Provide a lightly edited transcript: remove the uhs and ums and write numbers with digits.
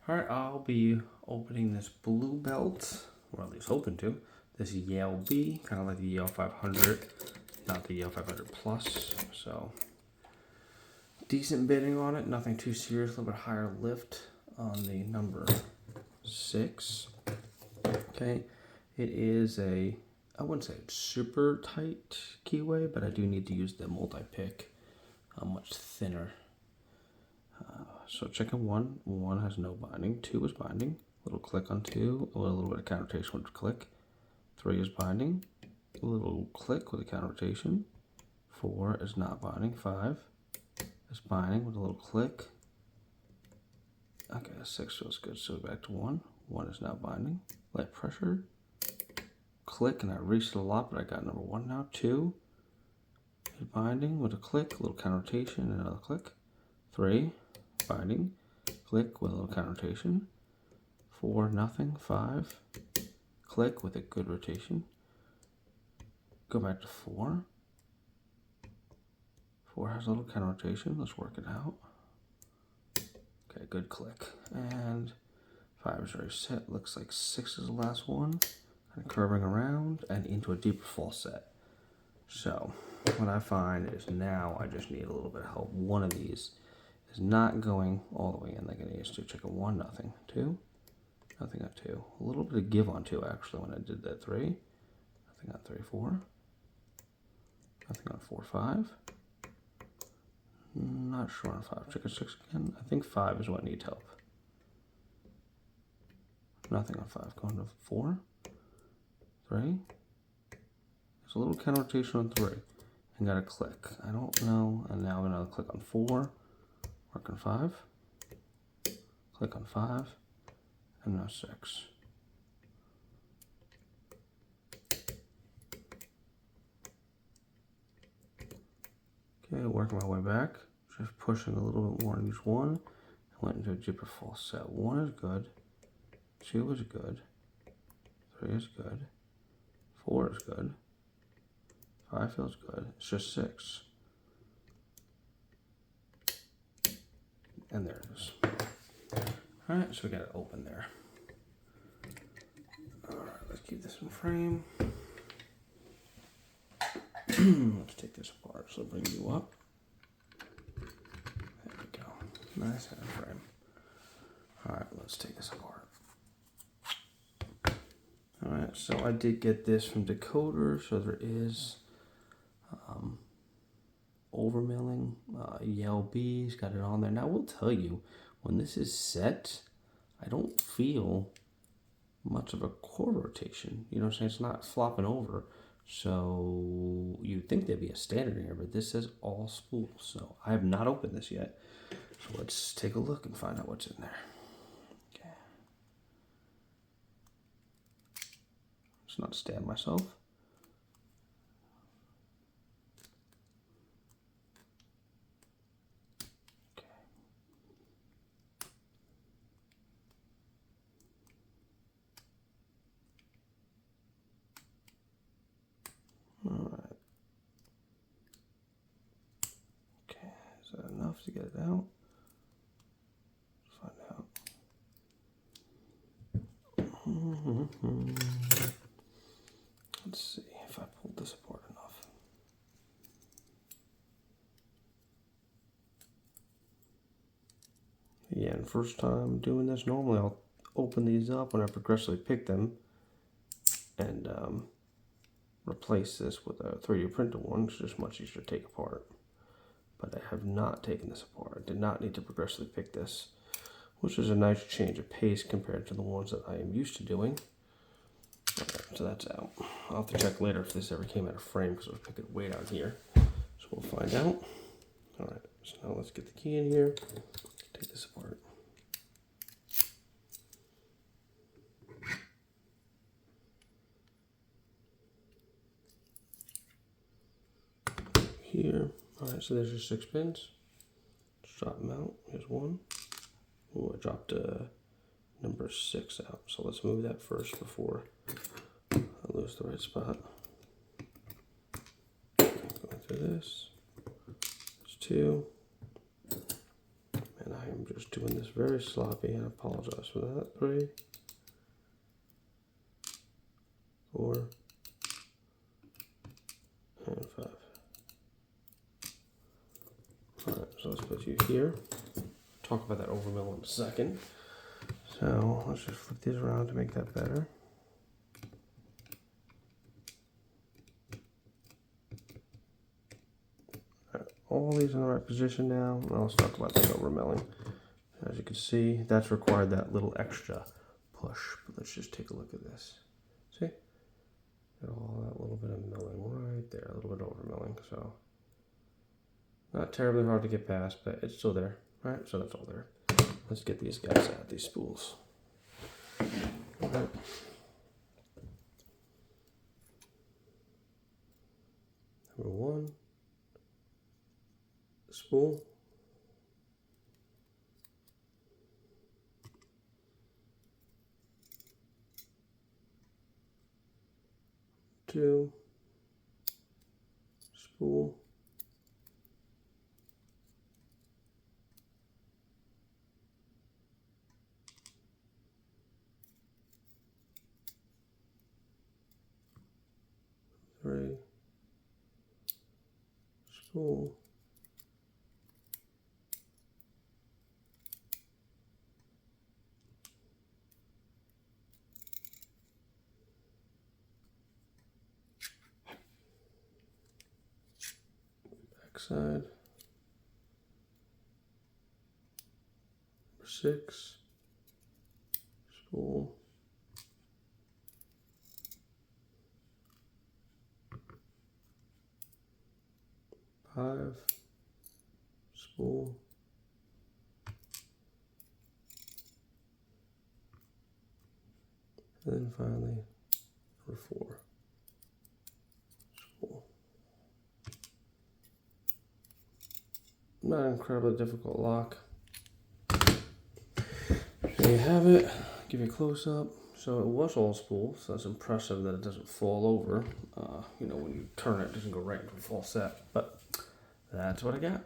Alright, I'll be opening this blue belt, or at least hoping to. This Yale B, kind of like the Yale 500, not the Yale 500 Plus. So, decent bidding on it, nothing too serious, a little bit higher lift on the number 6. Okay, it is I wouldn't say it's super tight keyway, but I do need to use the multi-pick, much thinner. So checking 1 has no binding, 2 is binding, little click on 2, a little bit of counter rotation with a click, 3 is binding, a little click with a counter rotation, 4 is not binding, 5 is binding with a little click. Okay, 6 feels good, so back to 1 is not binding, light pressure, click, and I reached it a lot, but I got number 1 now, 2 is binding with a click, a little counter rotation, and another click, 3, binding, click with a little counter rotation, 4, nothing, 5, click with a good rotation, go back to 4, 4 has a little counter rotation, let's work it out, okay, good click, and 5 is already set, looks like 6 is the last one, kind of curving around and into a deeper false set. So what I find is now I just need a little bit of help. One of these is not going all the way in like it is to. Check a 1, nothing, 2, nothing on 2. A little bit of give on 2 actually when I did that 3. Nothing on 3, 4. Nothing on 4, 5. Not sure on 5. Check a 6 again. I think 5 is what needs help. Nothing on 5. Going to 4, 3. There's a little counter rotation on 3. And got a click. I don't know. And now another click on 4. Work on 5, click on 5, and now 6. Okay, working my way back, just pushing a little bit more on each one. I went into a deeper false set. 1 is good, 2 is good, 3 is good, 4 is good, 5 feels good, it's just 6. And there it is. Alright, so we got it open there. Alright, let's keep this in frame. Let's take this apart, so bring you up. There we go. Nice head frame. Alright, let's take this apart. Alright, so I did get this from Decoder, so there is overmilling. Yale B's got it on there. Now, I will tell you, when this is set, I don't feel much of a core rotation. You know what I'm saying? It's not flopping over. So you'd think there'd be a standard here, but this says all spools. So I have not opened this yet. So let's take a look and find out what's in there. Okay. Let's not stab myself. Alright. Okay, is that enough to get it out? Let's find out. Let's see if I pulled this apart enough. Again, first time doing this. Normally I'll open these up when I progressively pick them and replace this with a 3D printed one. It's just much easier to take apart. But I have not taken this apart. I did not need to progressively pick this, which is a nice change of pace compared to the ones that I am used to doing. Okay, so that's out. I'll have to check later if this ever came out of frame because I was picking way down here. So we'll find out. Alright, so now let's get the key in here. Take this apart. Here. Alright, so there's your 6 pins. Let's drop them out. Here's 1. Oh, I dropped number 6 out. So let's move that first before I lose the right spot. Going through this. There's 2. And I I'm just doing this very sloppy. I apologize for that. 3, 4, and 5. Alright, so let's put you here. Talk about that overmill in a second. So let's just flip these around to make that better. All these in the right position now. Now let's talk about that overmilling. As you can see, that's required that little extra push. But let's just take a look at this. See? Got all that little bit of milling right there, a little bit of overmilling. So not terribly hard to get past, but it's still there. Alright, so that's all there. Let's get these guys out, these spools. Okay. Number 1. Spool. 2. Spool. 3. Spool. 6. Number 6. Spool. 5. Spool. 4. And then finally, number 4. Spool. Not an incredibly difficult lock. There you have it. Give you a close up. So it was all spool, so it's impressive that it doesn't fall over. You know, when you turn it, it doesn't go right into a full set. But that's what I got.